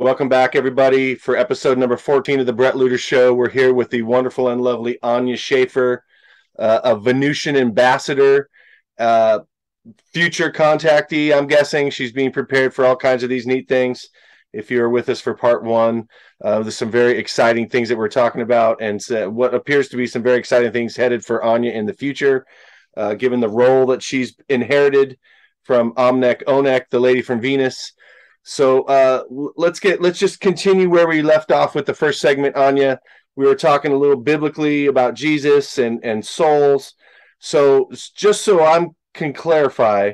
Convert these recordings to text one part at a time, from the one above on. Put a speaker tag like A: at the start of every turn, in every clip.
A: Welcome back, everybody, for episode number 14 of the Bret Lueder Show. We're here with the wonderful and lovely Anja Schäfer, a Venusian ambassador, future contactee, I'm guessing. She's being prepared for all kinds of these neat things. If you're with us for part one, there's some very exciting things that we're talking about, and what appears to be some very exciting things headed for Anja in the future, given the role that she's inherited from Omnek Onek, the lady from Venus. So let's just continue where we left off with the first segment, Anja. We were talking a little biblically about Jesus and souls. So just so I can clarify,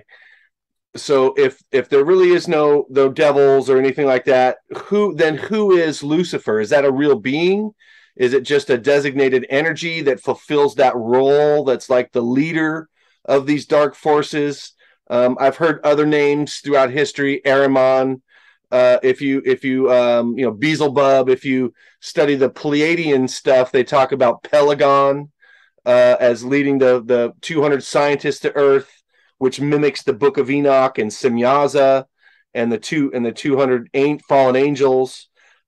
A: so if there really is no devils or anything like that, who is Lucifer? Is that a real being? Is it just a designated energy that fulfills that role that's like the leader of these dark forces? I've heard other names throughout history, Ahriman. If you Beelzebub. If you study the Pleiadian stuff, they talk about Pelagon as leading the 200 scientists to Earth, which mimics the Book of Enoch and Semyaza and the 200 fallen angels.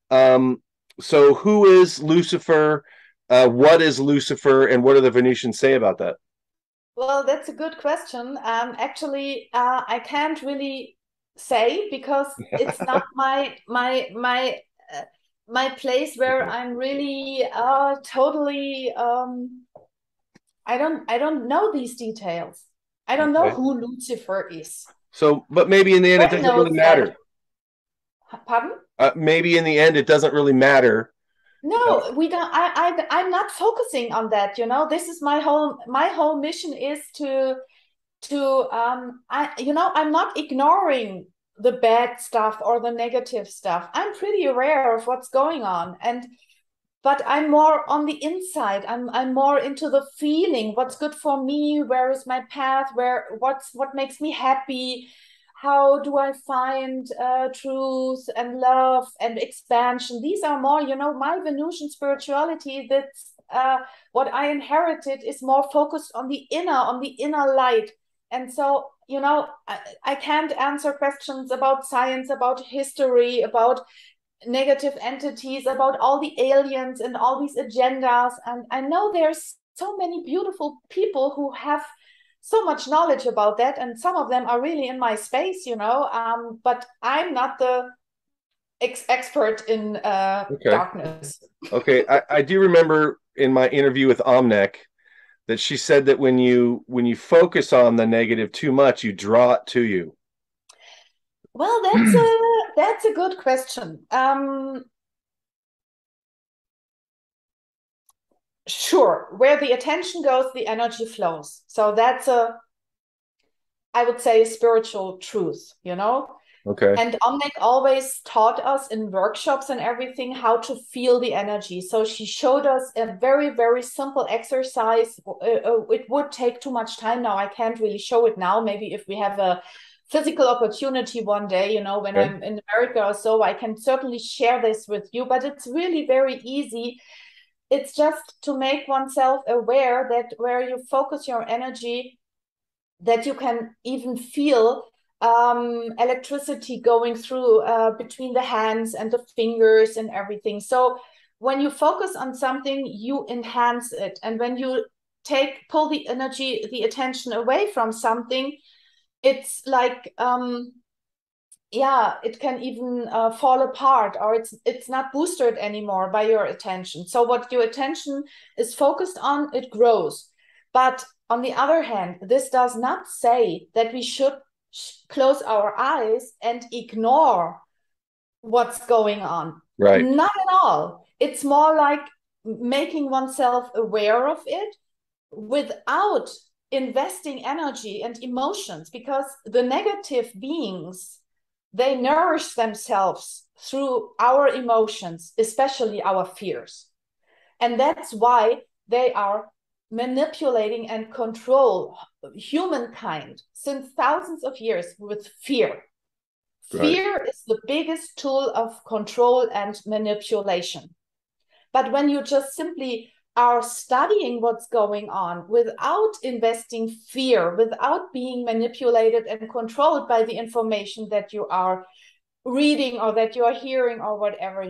A: So who is Lucifer? What is Lucifer, and what do the Venusians say about that?
B: Well, that's a good question. Actually, I can't really say because it's not my place where I'm really totally. I don't know these details. I don't know who Lucifer is.
A: So, but maybe in the end, it doesn't really matter.
B: Pardon?
A: Maybe in the end, it doesn't really matter.
B: No, we don't. I'm not focusing on that. This is my whole mission is I'm not ignoring the bad stuff or the negative stuff. I'm pretty aware of what's going on, but I'm more on the inside. I'm more into the feeling, what's good for me, where is my path, what makes me happy, how do I find truth and love and expansion. These are more, my Venusian spirituality. That's what I inherited is more focused on the inner light. And so, I can't answer questions about science, about history, about negative entities, about all the aliens and all these agendas. And I know there's so many beautiful people who have so much knowledge about that, and some of them are really in my space, but I'm not the expert in darkness.
A: Okay, I do remember in my interview with Omnek that she said that when you focus on the negative too much, you draw it to you.
B: Well, that's a good question. Sure, where the attention goes, the energy flows. So that's I would say, a spiritual truth,
A: Okay.
B: And Omnek always taught us in workshops and everything how to feel the energy. So she showed us a very, very simple exercise. It would take too much time now. I can't really show it now. Maybe if we have a physical opportunity one day, when I'm in America or so, I can certainly share this with you. But it's really very easy. It's just to make oneself aware that where you focus your energy, that you can even feel electricity going through between the hands and the fingers and everything. So when you focus on something, you enhance it. And when you pull the energy, the attention away from something, it's like, it can even fall apart, or it's not boosted anymore by your attention. So what your attention is focused on, it grows. But on the other hand, this does not say that we should close our eyes and ignore what's going on.
A: Right.
B: Not at all. It's more like making oneself aware of it without investing energy and emotions, because the negative beings, they nourish themselves through our emotions, especially our fears. And that's why they are manipulating and control humankind since thousands of years with fear. Right. Fear is the biggest tool of control and manipulation. But when you just simply are studying what's going on without investing fear, without being manipulated and controlled by the information that you are reading or that you're hearing or whatever,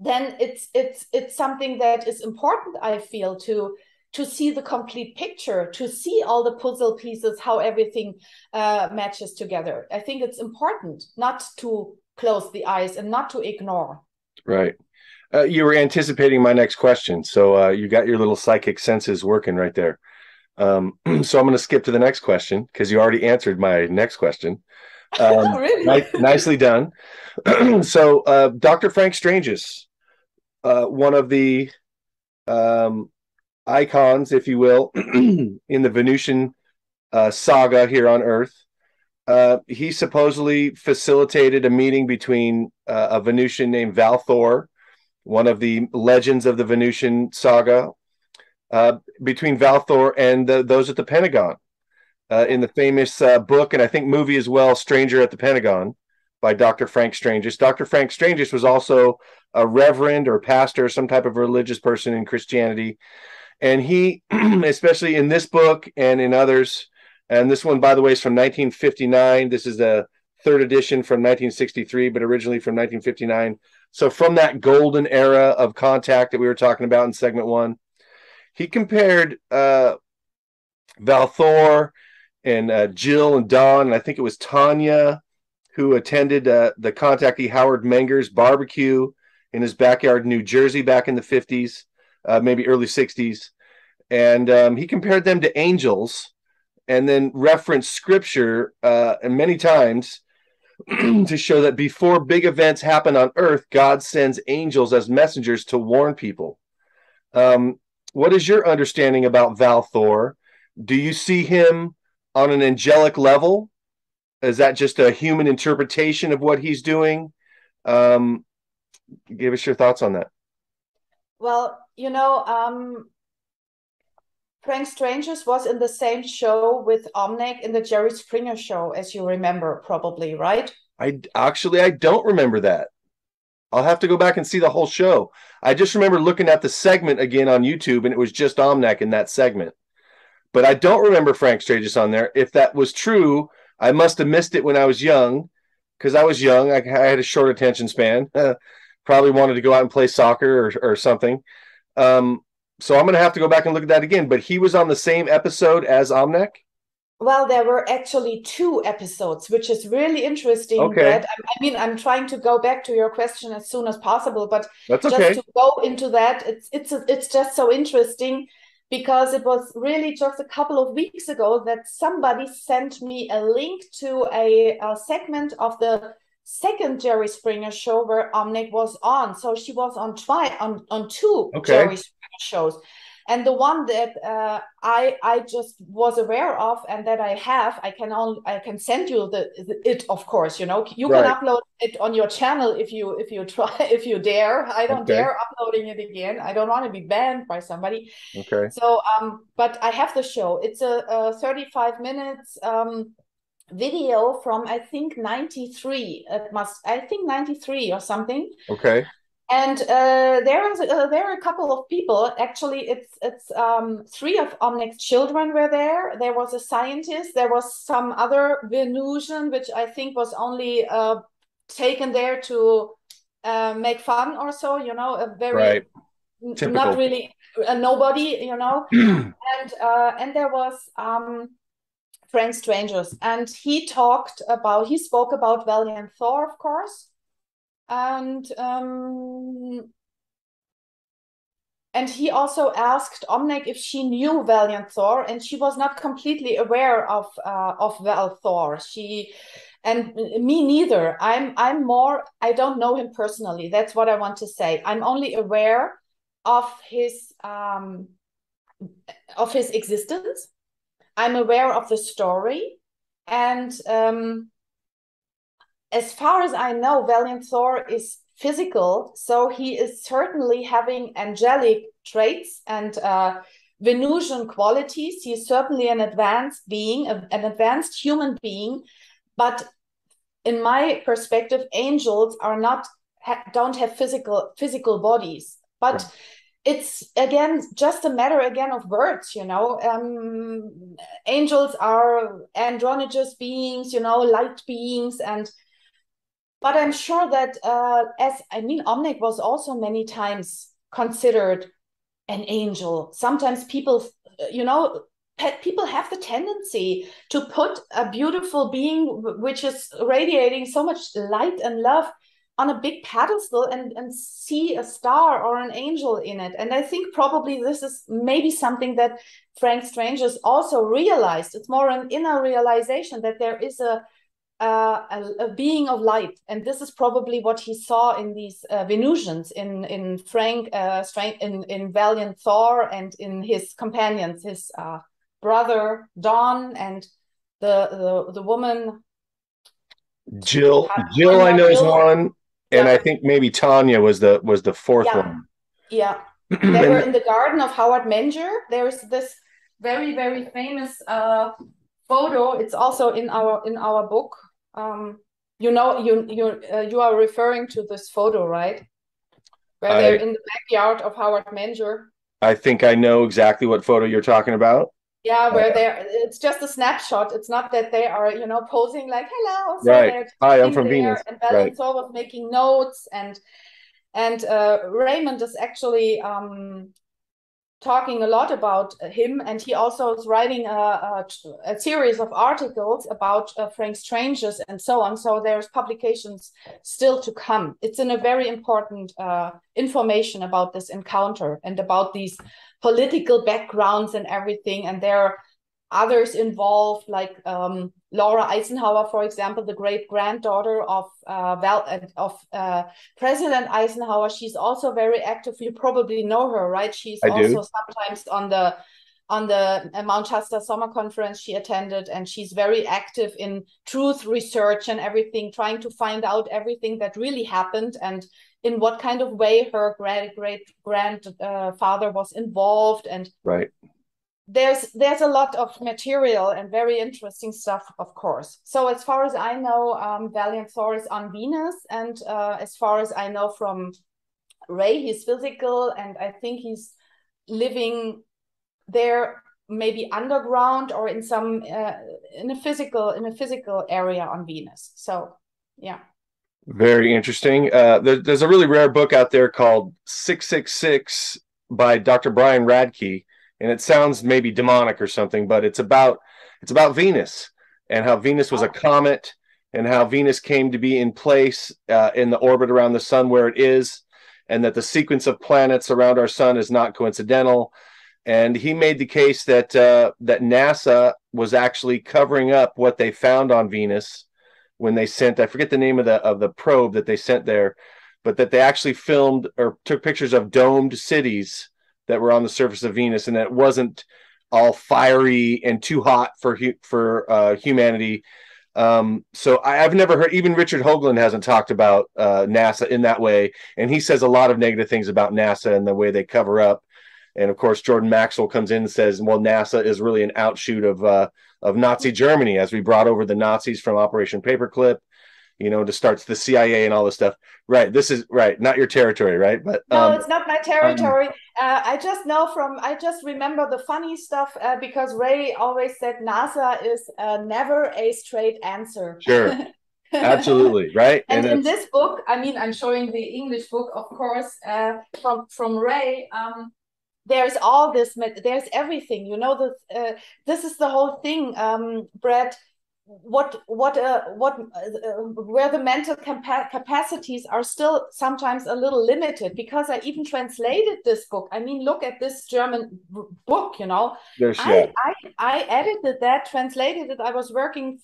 B: then it's something that is important, I feel, to see the complete picture, to see all the puzzle pieces, how everything matches together. I think it's important not to close the eyes and not to ignore.
A: Right. You were anticipating my next question, so you got your little psychic senses working right there. So I'm going to skip to the next question because you already answered my next question.
B: Really?
A: Nicely done. So Dr. Frank Stranges, one of the icons, if you will, in the Venusian saga here on Earth. He supposedly facilitated a meeting between a Venusian named Valthor, one of the legends of the Venusian saga, between Valthor and those at the Pentagon. In the famous book, and I think movie as well, Stranger at the Pentagon, by Dr. Frank Stranges. Dr. Frank Stranges was also a reverend or pastor, some type of religious person in Christianity. And he, especially in this book and in others, and this one, by the way, is from 1959. This is the third edition from 1963, but originally from 1959. So from that golden era of contact that we were talking about in segment one, he compared Valthor and Jill and Dawn, and I think it was Tanya, who attended the contactee Howard Menger's barbecue in his backyard in New Jersey back in the 50s, maybe early 60s. And he compared them to angels and then referenced scripture and many times to show that before big events happen on Earth, God sends angels as messengers to warn people. What is your understanding about Valthor? Do you see him on an angelic level? Is that just a human interpretation of what he's doing? Give us your thoughts on that.
B: Well, Frank Stranges was in the same show with Omnic in the Jerry Springer show, as you remember, probably, right?
A: I don't remember that. I'll have to go back and see the whole show. I just remember looking at the segment again on YouTube, and it was just Omnic in that segment. But I don't remember Frank Stranges on there. If that was true, I must have missed it when I was young, because I was young. I had a short attention span. Probably wanted to go out and play soccer or something. So I'm going to have to go back and look at that again. But he was on the same episode as Omnic?
B: Well, there were actually 2 episodes, which is really interesting,
A: Okay.
B: Brett. I mean, I'm trying to go back to your question as soon as possible, but
A: That's
B: just
A: okay.
B: to go into that, it's just so interesting, because it was really just a couple of weeks ago that somebody sent me a link to a segment of the second Jerry Springer show where Omnic was on. So she was on 2
A: Okay.
B: Jerry Springer shows. And the one that I just was aware of and that I can send you it, of course. You
A: Right.
B: can upload it on your channel if you try, if you dare. I don't
A: Okay.
B: dare uploading it again. I don't want to be banned by somebody.
A: Okay.
B: So but I have the show. It's a 35 minutes video from, I think, 93. I think 93 or something.
A: Okay.
B: And there are a couple of people. Actually, it's 3 of Omnic's children were there. There was a scientist. There was some other Venusian, which I think was only taken there to make fun or so. A very
A: Right. Typical.
B: not really a nobody. And there was Frank Strangers, and he spoke about Valiant Thor, of course. And he also asked Omnic if she knew Valiant Thor, and she was not completely aware of Val Thor. And me neither. I don't know him personally. That's what I want to say. I'm only aware of his existence. I'm aware of the story, and as far as I know, Valiant Thor is physical, so he is certainly having angelic traits and Venusian qualities. He is certainly an advanced being, an advanced human being, but in my perspective, angels don't have physical bodies. But right. It's again just a matter of words. Angels are androgynous beings, light beings, and But I'm sure that Omnic was also many times considered an angel. Sometimes people, people have the tendency to put a beautiful being which is radiating so much light and love on a big pedestal and see a star or an angel in it. And I think probably this is maybe something that Frank Strangers also realized. It's more an inner realization that there is a being of light, and this is probably what he saw in these Venusians, in Frank, in Valiant Thor, and in his companions, his brother Don, and the woman
A: Jill. I know is one, and I think maybe Tanya was the fourth one.
B: Yeah, they were in the garden of Howard Menger. There's this very, very famous photo. It's also in our book. You are referring to this photo, right? Where they're in the backyard of Howard Menger.
A: I think I know exactly what photo you're talking about.
B: Yeah, where it's just a snapshot. It's not that they are, posing like, hello.
A: So right. Hi, I'm from Venus.
B: And Valiant Thor was making notes, and Raymond is actually talking a lot about him, and he also is writing a series of articles about Frank Strangers and so on. So there's publications still to come. It's in a very important information about this encounter and about these political backgrounds and everything. And there are others involved, like Laura Eisenhower, for example, the great-granddaughter of President Eisenhower. She's also very active. You probably know her, right? She's also sometimes on the Mount Shasta Summer Conference she attended, and she's very active in truth research and everything, trying to find out everything that really happened and in what kind of way her great-grandfather was involved. And
A: right.
B: There's a lot of material and very interesting stuff, of course. So as far as I know, Valiant Thor is on Venus, and as far as I know from Ray, he's physical, and I think he's living there, maybe underground or in some in a physical area on Venus. So yeah.
A: Very interesting. There's a really rare book out there called 666 by Dr. Brian Radke. And it sounds maybe demonic or something, but it's about Venus and how Venus was a comet and how Venus came to be in place in the orbit around the sun where it is, and that the sequence of planets around our sun is not coincidental. And he made the case that that NASA was actually covering up what they found on Venus when they sent, I forget the name of the probe that they sent there, but that they actually filmed or took pictures of domed cities that were on the surface of Venus, and that it wasn't all fiery and too hot for humanity. So I've never heard, even Richard Hoagland hasn't talked about NASA in that way, and he says a lot of negative things about NASA and the way they cover up. And of course, Jordan Maxwell comes in and says, well, NASA is really an outshoot of Nazi Germany, as we brought over the Nazis from Operation Paperclip, to start the CIA and all this stuff. Right. This is right. Not your territory, right? But
B: no, it's not my territory. I just remember the funny stuff because Ray always said NASA is never a straight answer.
A: Sure. Absolutely. Right.
B: And in this book, I'm showing the English book, of course, from Ray. There's all this, there's everything, this is the whole thing, Bret. Where the mental capacities are still sometimes a little limited, because I even translated this book. Look at this German book, I edited that, translated it. I was working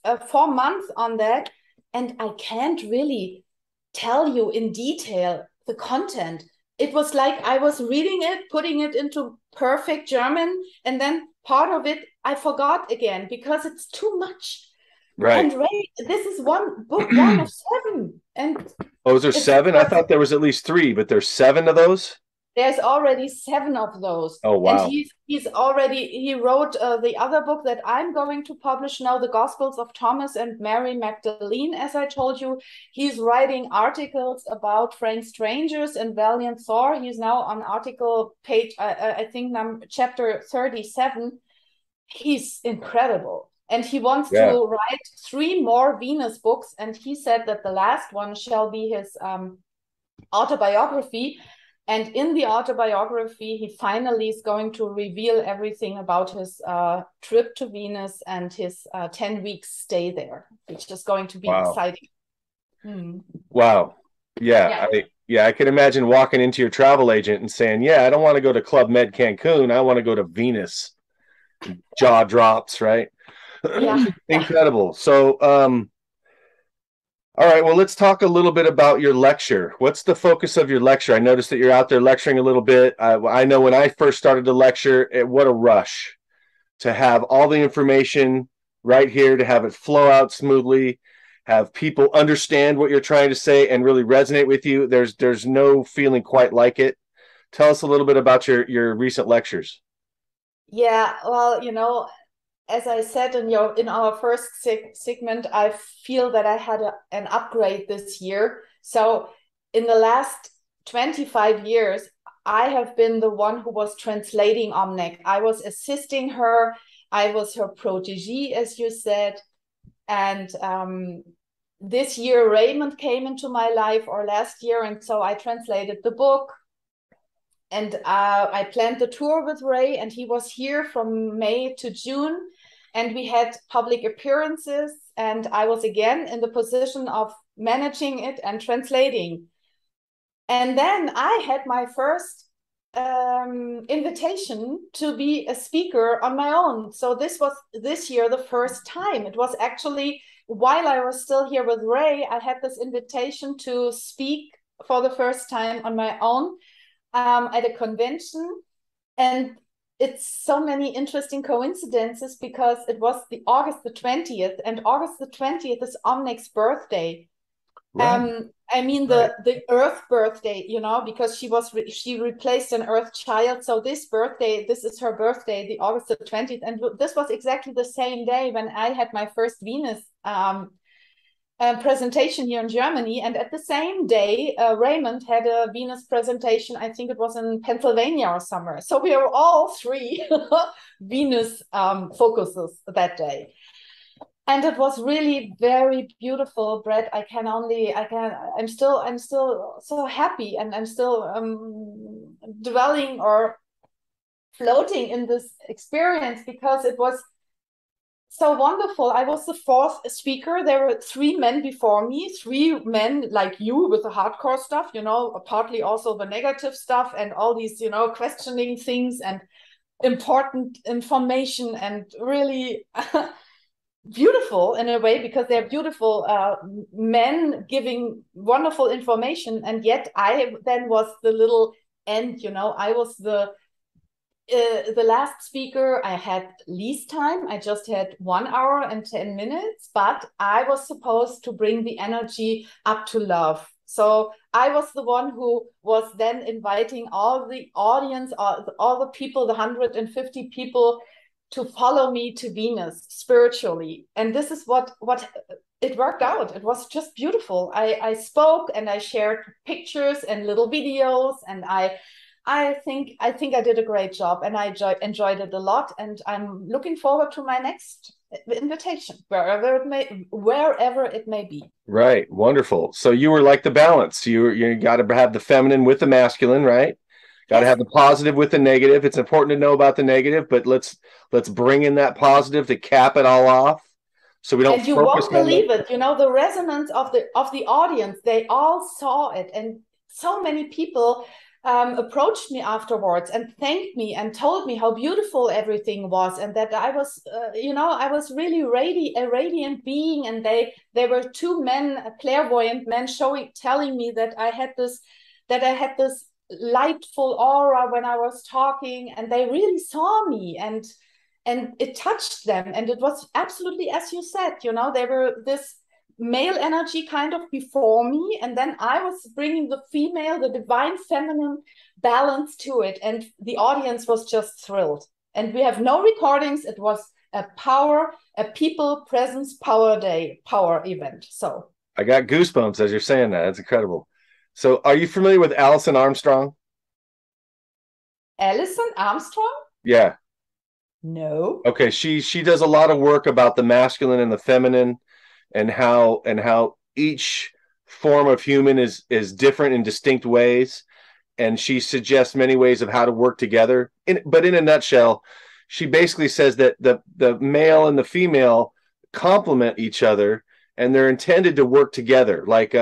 B: 4 months on that, and I can't really tell you in detail the content. It was like I was reading it, putting it into perfect German, and then part of it I forgot again because it's too much.
A: Right.
B: And Ray, this is one book, one of 7. And
A: is there 7? I thought there was at least 3, but there's 7 of those.
B: There's already 7 of those.
A: Oh wow!
B: And he wrote the other book that I'm going to publish now, the Gospels of Thomas and Mary Magdalene. As I told you, he's writing articles about Frank Strangers and Valiant Thor. He's now on article page, I think chapter 37. He's incredible. And he wants to write 3 more Venus books. And he said that the last one shall be his autobiography. And in the autobiography, he finally is going to reveal everything about his trip to Venus and his 10 weeks stay there, which is going to be exciting.
A: Wow. Yeah. I can imagine walking into your travel agent and saying, yeah, I don't want to go to Club Med Cancun. I want to go to Venus. Jaw drops, right?
B: Yeah.
A: Incredible. So, all right, well, let's talk a little bit about your lecture. What's the focus of your lecture? I noticed that you're out there lecturing a little bit. I know when I first started to lecture, what a rush to have all the information right here, to have it flow out smoothly, have people understand what you're trying to say and really resonate with you. There's no feeling quite like it. Tell us a little bit about your recent lectures.
B: Yeah, well, as I said in our first segment, I feel that I had an upgrade this year. So in the last 25 years, I have been the one who was translating Omnek. I was assisting her. I was her protégée, as you said. And this year, Raymond came into my life, or last year. And so I translated the book. And I planned the tour with Ray, and he was here from May to June. And we had public appearances, and I was again in the position of managing it and translating. And then I had my first invitation to be a speaker on my own. So this was this year the first time. It was actually while I was still here with Ray, I had this invitation to speak for the first time on my own at a convention. And it's so many interesting coincidences because it was the August the 20th, and August the 20th is Omnek's birthday. Right. I mean the Earth birthday, because she replaced an Earth child. So this is her birthday, the August the 20th, and this was exactly the same day when I had my first Venus presentation here in Germany. And at the same day, Raymond had a Venus presentation. I think it was in Pennsylvania or somewhere. So we were all 3 Venus focuses that day. And it was really very beautiful, Bret. I'm still so happy, and I'm still dwelling or floating in this experience because it was so wonderful. I was the 4th speaker. There were 3 men before me, 3 men like you with the hardcore stuff, partly also the negative stuff and all these, questioning things and important information, and really beautiful in a way because they're beautiful men giving wonderful information. And yet I then was the little end, I was the last speaker. I had least time. I just had 1 hour and 10 minutes, but I was supposed to bring the energy up to love. So I was the one who was then inviting all the audience, all the people, the 150 people, to follow me to Venus spiritually. And this is what it worked out. It was just beautiful. I spoke and I shared pictures and little videos, and I think I did a great job, and I enjoyed it a lot. And I'm looking forward to my next invitation, wherever it may be.
A: Right. Wonderful. So you were like the balance. You got to have the feminine with the masculine, right? Got to have the positive with the negative. It's important to know about the negative, but let's bring in that positive to cap it all off, so we don't.
B: And you won't believe it. The resonance of the audience. They all saw it, and so many people approached me afterwards and thanked me and told me how beautiful everything was, and that I was, I was really a radiant being. And they were 2 men, clairvoyant men, telling me that I had this lightful aura when I was talking, and they really saw me, and it touched them. And it was absolutely as you said, they were this male energy kind of before me, and then I was bringing the female, the divine feminine balance to it, and the audience was just thrilled. And we have no recordings. It was a people presence power event. So
A: I got goosebumps as you're saying that. It's incredible. So are you familiar with Alison Armstrong?
B: Alison Armstrong?
A: Yeah.
B: No.
A: Okay, she does a lot of work about the masculine and the feminine, and how each form of human is different in distinct ways, and she suggests many ways of how to work together. But in a nutshell, she basically says that the male and the female complement each other, and they're intended to work together. Like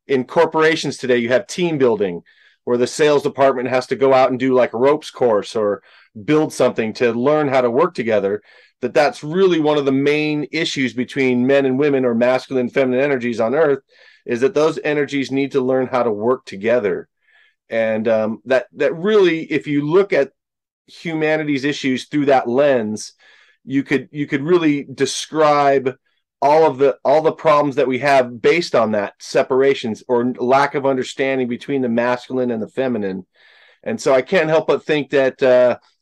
A: in corporations today, you have team building, where the sales department has to go out and do like a ropes course or build something to learn how to work together. That's really one of the main issues between men and women, or masculine and feminine energies on Earth, is that those energies need to learn how to work together. And that really, if you look at humanity's issues through that lens, you could really describe all the problems that we have based on that separations or lack of understanding between the masculine and the feminine. And so I can't help but think that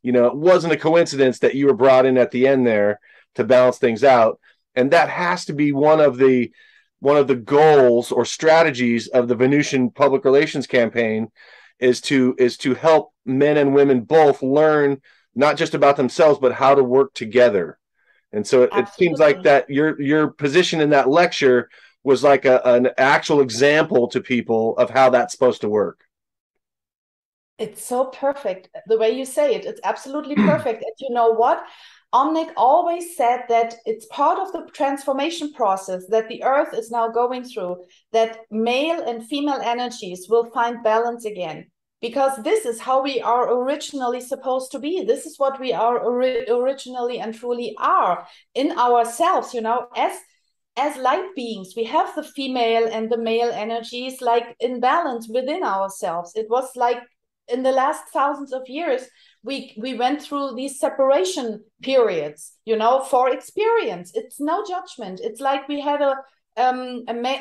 A: it wasn't a coincidence that you were brought in at the end there to balance things out. And that has to be one of the goals or strategies of the Venusian public relations campaign, is to help men and women both learn not just about themselves, but how to work together. And so it seems like
B: Absolutely.
A: that your position in that lecture was like an actual example to people of how that's supposed to work.
B: It's so perfect the way you say it. It's absolutely perfect. And you know what? Omnic always said that it's part of the transformation process that the earth is now going through, that male and female energies will find balance again. Because this is how we are originally supposed to be. This is what we are originally and truly are in ourselves, as light beings. We have the female and the male energies like in balance within ourselves. It was like in the last thousands of years, we went through these separation periods, for experience. It's no judgment. It's like we had a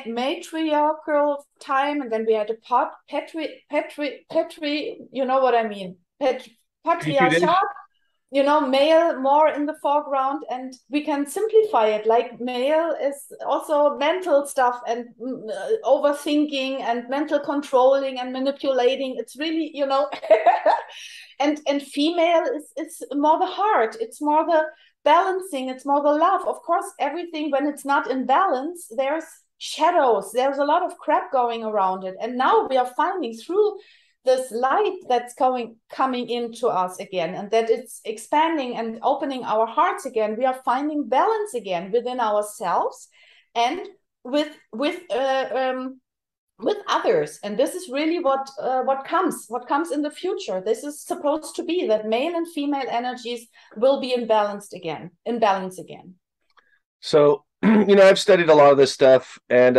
B: matriarchal time, and then we had a you know what I mean, patriarchal,
A: Petri
B: male more in the foreground, and we can simplify it like male is also mental stuff and overthinking and mental controlling and manipulating. It's really, and female is it's more the heart, it's more the balancing, it's more the love. Of course, everything when it's not in balance, there's shadows, there's a lot of crap going around it, and now we are finding through this light that's coming into us again, and that it's expanding and opening our hearts again. We are finding balance again within ourselves and with others. And this is really what comes in the future. This is supposed to be that male and female energies will be in balance again.
A: So, I've studied a lot of this stuff, and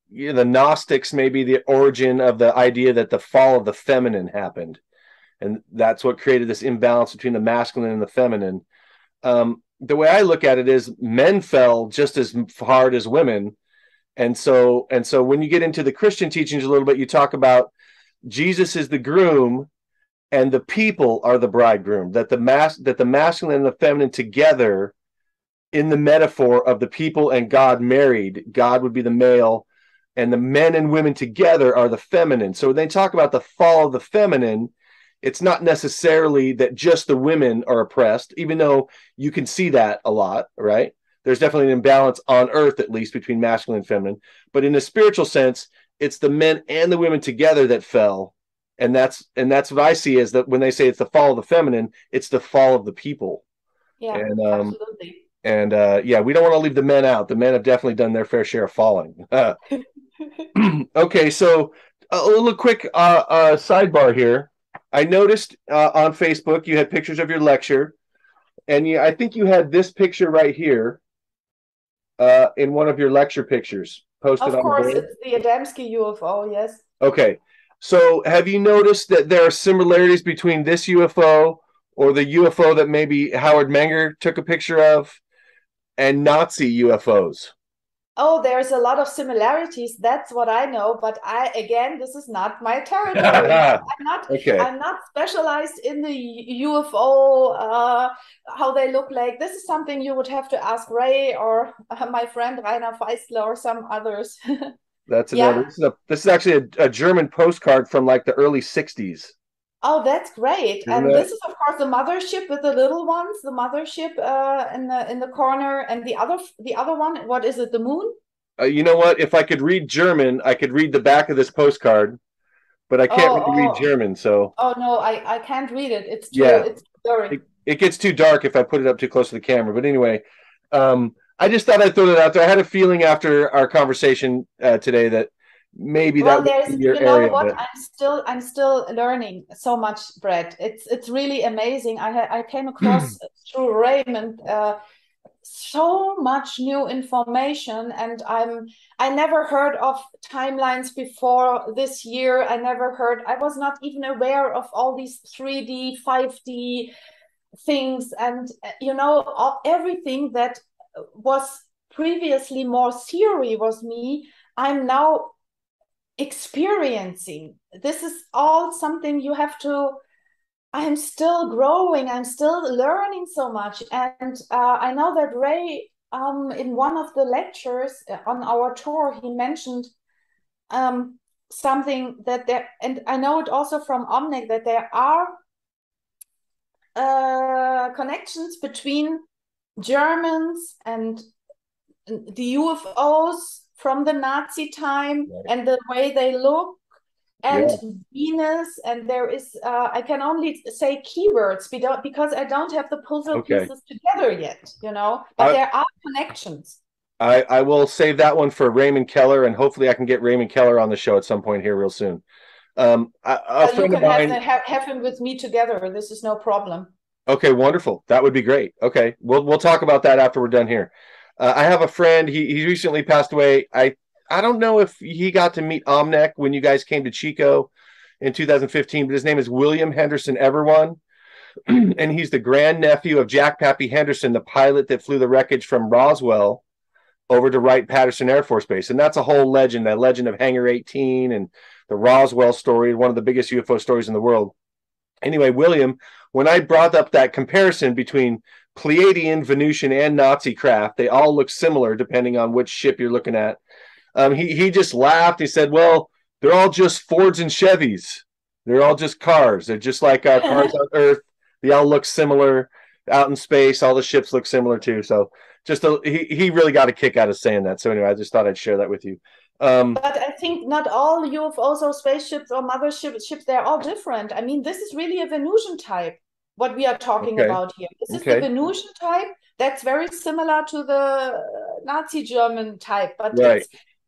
A: the Gnostics may be the origin of the idea that the fall of the feminine happened, and that's what created this imbalance between the masculine and the feminine. The way I look at it is men fell just as hard as women, and so when you get into the Christian teachings a little bit, you talk about Jesus is the groom and the people are the bridegroom. That the masculine and the feminine together, in the metaphor of the people and God married, God would be the male, and the men and women together are the feminine. So when they talk about the fall of the feminine, it's not necessarily that just the women are oppressed, even though you can see that a lot, right? There's definitely an imbalance on Earth, at least between masculine and feminine. But in a spiritual sense, it's the men and the women together that fell. And that's what I see, is that when they say it's the fall of the feminine, it's the fall of the people.
B: Yeah,
A: And
B: absolutely.
A: yeah, we don't want to leave the men out. The men have definitely done their fair share of falling. Okay, so a little quick sidebar here. I noticed on Facebook you had pictures of your lecture, and I think you had this picture right here in one of your lecture pictures posted
B: Of
A: on the
B: course,
A: board.
B: it's the Adamski UFO. Yes.
A: Okay, so have you noticed that there are similarities between this UFO, or the UFO that maybe Howard Menger took a picture of, and Nazi UFOs?
B: Oh, there's a lot of similarities. That's what I know. But again, this is not my territory. I'm not.
A: Okay.
B: I'm not specialized in the UFO. How they look like. This is something you would have to ask Ray or my friend Rainer Feistler or some others.
A: That's another.
B: Yeah.
A: This is actually a German postcard from like the early '60s.
B: Oh, that's great.
A: Isn't
B: And
A: that?
B: this is, of course, the mothership with the little ones, the mothership in the corner, and the other one, what is it, the moon?
A: You know what? If I could read German, I could read the back of this postcard, but I can't
B: Oh,
A: really read
B: oh,
A: German. So
B: oh no, I can't read it.
A: yeah,
B: It's blurry.
A: it gets too dark if I put it up too close to the camera. But anyway, I just thought I'd throw that out there. I had a feeling after our conversation today that maybe that
B: Well,
A: would
B: there's,
A: be your
B: you know
A: area.
B: what?
A: But
B: I'm still learning so much, Brett. It's really amazing. I came across through Raymond so much new information, and I never heard of timelines before this year. I was not even aware of all these 3D, 5D things, and everything that was previously more theory was me. I'm now experiencing. This is all something you have to. I'm still growing. I'm still learning so much. And I know that Ray, in one of the lectures on our tour, he mentioned um, something that there, and I know it also from Omnic, that there are connections between Germans and the UFOs from the Nazi time
A: right.
B: and the way they look, and
A: Yeah,
B: Venus, and there is I can only say keywords because I don't have the puzzle
A: okay.
B: pieces together yet, but
A: I,
B: there are connections.
A: I will save that one for Raymond Keller, and hopefully I can get Raymond Keller on the show at some point here real soon. A
B: You
A: friend of
B: can have
A: mine.
B: have him with me together. This is no problem.
A: Okay, wonderful. That would be great. Okay, we'll talk about that after we're done here. I have a friend. He recently passed away. I don't know if he got to meet Omnek when you guys came to Chico in 2015, but his name is William Henderson Everone, and he's the grandnephew of Jack Pappy Henderson, the pilot that flew the wreckage from Roswell over to Wright-Patterson Air Force Base. And that's a whole legend, that legend of Hangar 18 and the Roswell story, one of the biggest UFO stories in the world. Anyway, William, when I brought up that comparison between Pleiadian, Venusian, and Nazi craft, they all look similar depending on which ship you're looking at. He just laughed. He said, "Well, they're all just Fords and Chevys. They're all just cars. They're just like cars on Earth. They all look similar out in space. All the ships look similar too." So he really got a kick out of saying that. So anyway, I just thought I'd share that with you.
B: But I think not all UFOs or spaceships or ships, they're all different. I mean, this is really a Venusian type, what we are talking
A: Okay,
B: about here. This is the
A: okay,
B: Venusian type that's very similar to the Nazi German type, but
A: right.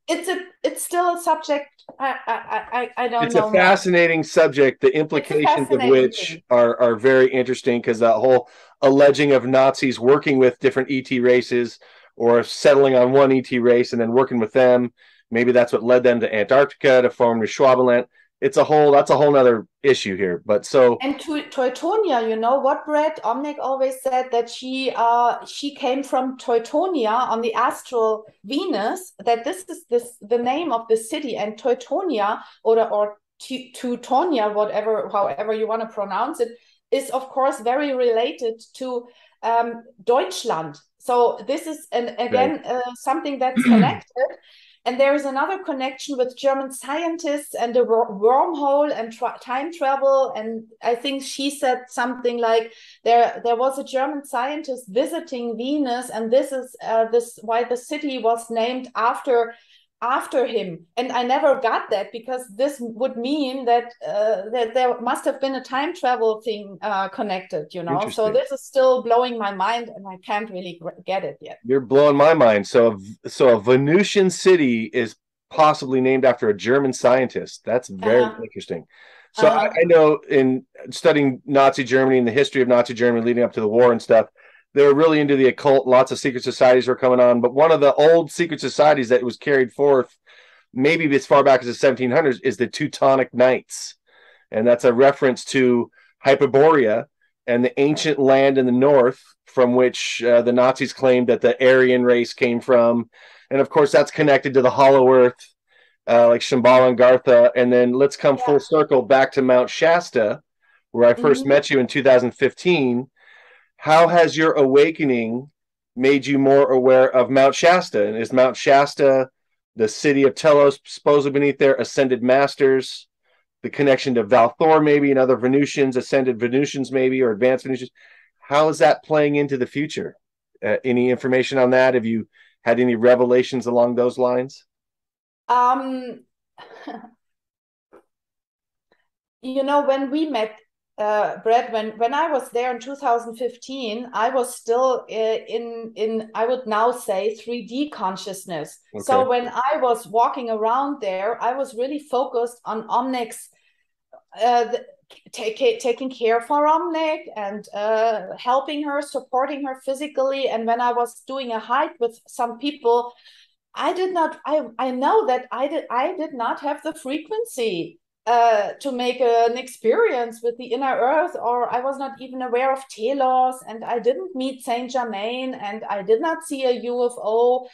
B: it's still a subject I don't
A: It's a
B: know more.
A: fascinating subject, the
B: It's a
A: implications of
B: fascinating
A: which
B: thing.
A: are very interesting because that whole alleging of Nazis working with different ET races or settling on one ET race and then working with them. Maybe that's what led them to Antarctica to form the Schwabenland. That's a whole other issue here. But so
B: And to Teutonia, you know what, Brett? Omnic always said that she came from Teutonia on the astral Venus. That this is the name of the city, and Teutonia or Teutonia, whatever, however you want to pronounce it, is of course very related to Deutschland. So this is
A: okay.
B: again something that's connected. And there is another connection with German scientists and the wormhole and time travel. And I think she said something like there was a German scientist visiting Venus, and this is this why the city was named after him. And I never got that because this would mean that that there must have been a time travel thing connected, So
A: Interesting.
B: this is still blowing my mind, and I can't really get it yet.
A: You're blowing my mind. So a Venusian city is possibly named after a German scientist. That's very
B: Uh-huh.
A: interesting. So
B: Uh-huh.
A: I know in studying Nazi Germany and the history of Nazi Germany leading up to the war and stuff, they were really into the occult. Lots of secret societies were coming on. But one of the old secret societies that was carried forth, maybe as far back as the 1700s, is the Teutonic Knights. And that's a reference to Hyperborea and the ancient land in the north from which the Nazis claimed that the Aryan race came from. And of course, that's connected to the Hollow Earth, like Shambhala and Gartha. And then let's come full
B: Yeah.
A: circle back to Mount Shasta, where I first
B: Mm-hmm.
A: met you in 2015. How has your awakening made you more aware of Mount Shasta? And is Mount Shasta the city of Telos, supposedly beneath there, ascended masters? the connection to Valthor, maybe, and other Venusians, ascended Venusians, maybe, or advanced Venusians. How is that playing into the future? Any information on that? Have you had any revelations along those lines?
B: Um, when we met, Bret, when I was there in 2015, I was still in I would now say 3D consciousness. Okay. So when I was walking around there, I was really focused on Omnic's taking care for Omnic and helping her, supporting her physically. And when I was doing a hike with some people, I know that I did not have the frequency to make an experience with the inner earth, or I was not even aware of telos, and I didn't meet Saint Germain, and I did not see a UFO.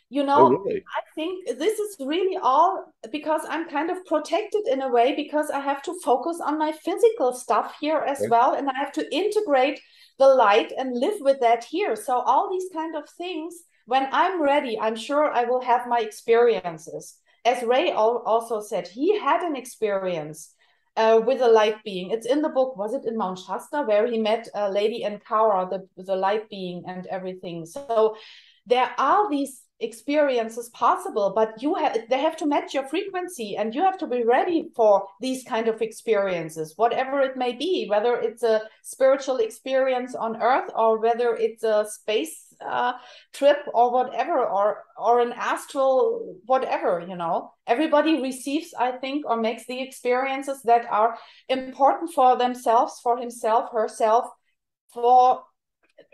B: Really? I think this is really all because I'm kind of protected in a way, because I have to focus on my physical stuff here as well, and I have to integrate the light and live with that here. So all these kind of things, when I'm ready, I'm sure I will have my experiences. As Ray also said, he had an experience with a light being. It's in the book. Was it in Mount Shasta, where he met Lady Ankara, the light being, and everything? So there are these experiences possible, but they have to match your frequency, and you have to be ready for these kind of experiences, whatever it may be, whether it's a spiritual experience on Earth, or whether it's a space trip, or whatever, or an astral whatever. Everybody receives, I think, or makes the experiences that are important for themselves, for himself, herself, for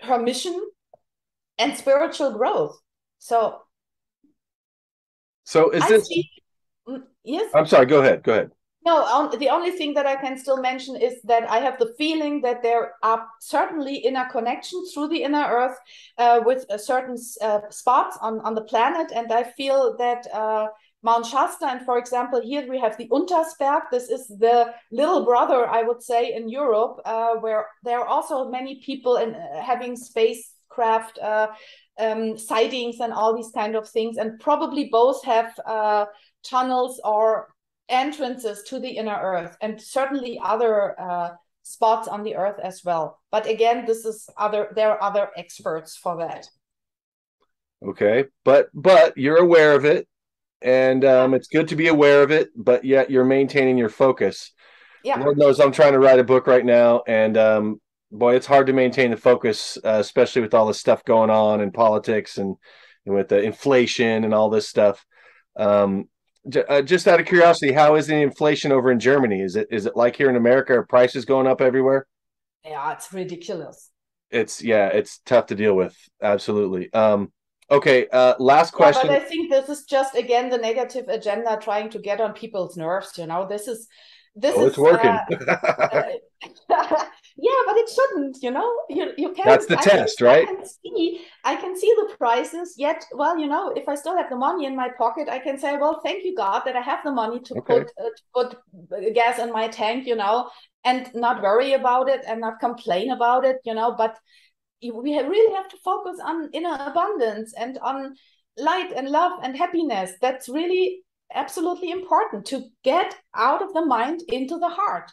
B: her mission and spiritual growth. So
A: is this?
B: Yes.
A: I'm sorry. Go ahead.
B: No, the only thing that I can still mention is that I have the feeling that there are certainly inner connections through the inner earth with certain spots on the planet. And I feel that Mount Shasta, and for example, here we have the Untersberg. This is the little brother, I would say, in Europe, where there are also many people having spacecraft sightings and all these kind of things. And probably both have tunnels or entrances to the inner earth, and certainly other spots on the earth as well. But again, there are other experts for that.
A: Okay, but you're aware of it, and it's good to be aware of it, but yet you're maintaining your focus. Yeah. Lord knows I'm trying to write a book right now, and boy, it's hard to maintain the focus, especially with all this stuff going on in politics and with the inflation and all this stuff. Just out of curiosity, how is the inflation over in Germany? Is it like here in America? Are prices going up everywhere?
B: Yeah, it's ridiculous.
A: It's tough to deal with. Absolutely. Okay. Last question.
B: Yeah, but I think this is just, again, the negative agenda trying to get on people's nerves. It's working. Yeah, but it shouldn't. You can't.
A: That's the test, right?
B: I can see the prices. Yet, well, if I still have the money in my pocket, I can say, well, thank you, God, that I have the money to put gas in my tank, and not worry about it and not complain about it, But we really have to focus on inner abundance and on light and love and happiness. That's really absolutely important, to get out of the mind into the heart.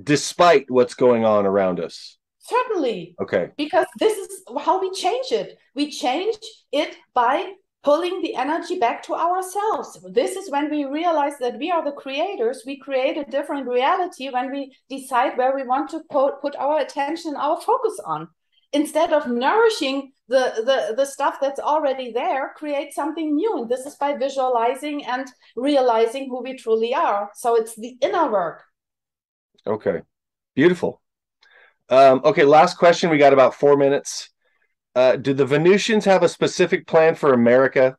A: Despite what's going on around us.
B: Certainly.
A: Okay.
B: Because this is how we change it. We change it by pulling the energy back to ourselves. This is when we realize that we are the creators. We create a different reality when we decide where we want to put our attention, our focus on. Instead of nourishing the stuff that's already there, create something new. And this is by visualizing and realizing who we truly are. So it's the inner work.
A: Okay. Beautiful. Okay, last question. We got about 4 minutes. Do the Venusians have a specific plan for America?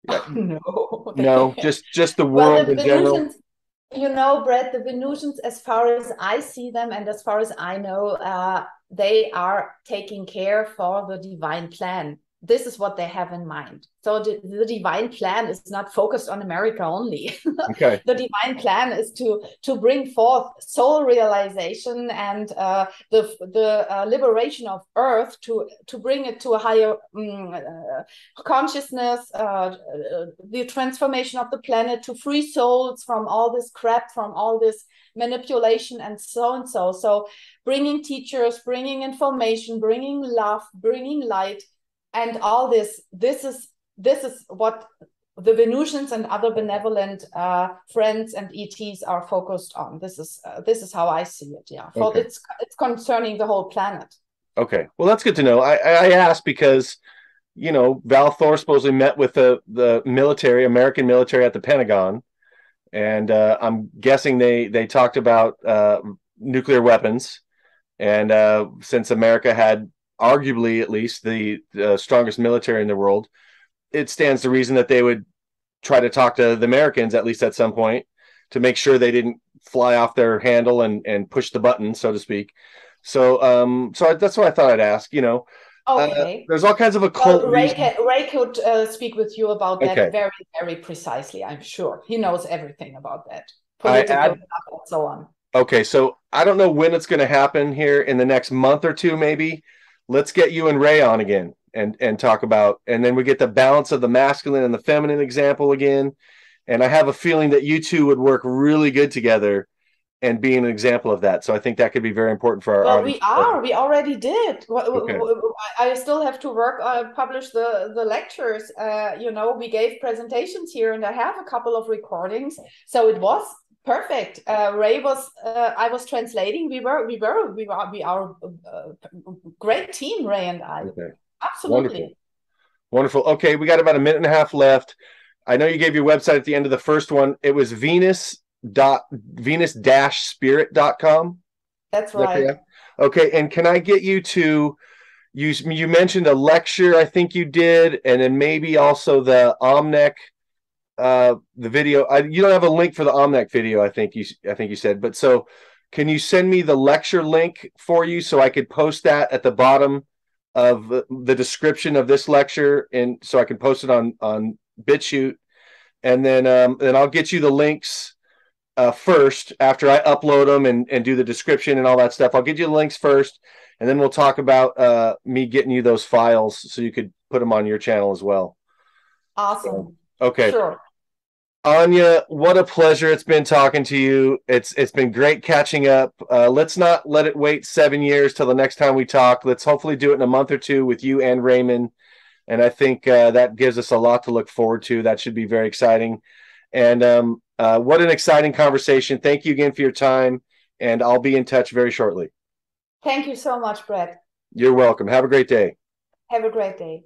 B: No.
A: No, just the world in general.
B: Bret, the Venusians, as far as I see them and as far as I know, they are taking care for the divine plan. this is what they have in mind. So the divine plan is not focused on America only.
A: Okay.
B: The divine plan is to bring forth soul realization and the liberation of Earth, to bring it to a higher consciousness, the transformation of the planet, to free souls from all this crap, from all this manipulation and so and so. So bringing teachers, bringing information, bringing love, bringing light, and all this is what the Venusians and other benevolent friends and ETs are focused on. This is how I see it. Yeah,
A: Okay.
B: it's concerning the whole planet.
A: Okay, well, that's good to know. I asked because, you know, Val Thor supposedly met with the military, American military, at the Pentagon, and I'm guessing they talked about nuclear weapons, and since America had arguably at least the strongest military in the world, it stands to reason that they would try to talk to the Americans at least at some point to make sure they didn't fly off their handle and push the button, so to speak. So that's what I thought I'd ask. You know,
B: Okay.
A: there's all kinds of occult
B: Well,
A: reasons.
B: Ray could speak with you about
A: Okay,
B: that very, very precisely. I'm sure he knows everything about that,
A: I
B: political
A: add.
B: stuff and so on.
A: Okay, so I don't know when it's going to happen here in the next month or two, maybe. Let's get you and Ray on again and talk about, and then we get the balance of the masculine and the feminine example again. And I have a feeling that you two would work really good together and be an example of that. So I think that could be very important for our
B: Well,
A: audience.
B: we already did.
A: Okay.
B: I still have to work, publish the lectures. You know, we gave presentations here, and I have a couple of recordings. So it was perfect. Ray was, I was translating. We are a great team, Ray and I.
A: Okay.
B: Absolutely.
A: Wonderful. Wonderful. Okay, we got about a minute and a half left. I know you gave your website at the end of the first one. It was venus-spirit.com.
B: That's right.
A: Okay, and can I get you to you mentioned a lecture I think you did, and then maybe also the Omnec the video. You don't have a link for the Omnec video, I think you said, but so can you send me the lecture link for you so I could post that at the bottom of the description of this lecture, and so I can post it on BitChute, and then I'll get you the links first after I upload them and do the description and all that stuff. I'll get you the links first, and then we'll talk about me getting you those files so you could put them on your channel as well.
B: Awesome.
A: Okay.
B: Sure.
A: Anja, what a pleasure it's been talking to you. It's been great catching up. Let's not let it wait 7 years till the next time we talk. Let's hopefully do it in a month or two with you and Raymond. And I think that gives us a lot to look forward to. That should be very exciting. And what an exciting conversation. Thank you again for your time. And I'll be in touch very shortly.
B: Thank you so much, Bret.
A: You're welcome. Have a great day.
B: Have a great day.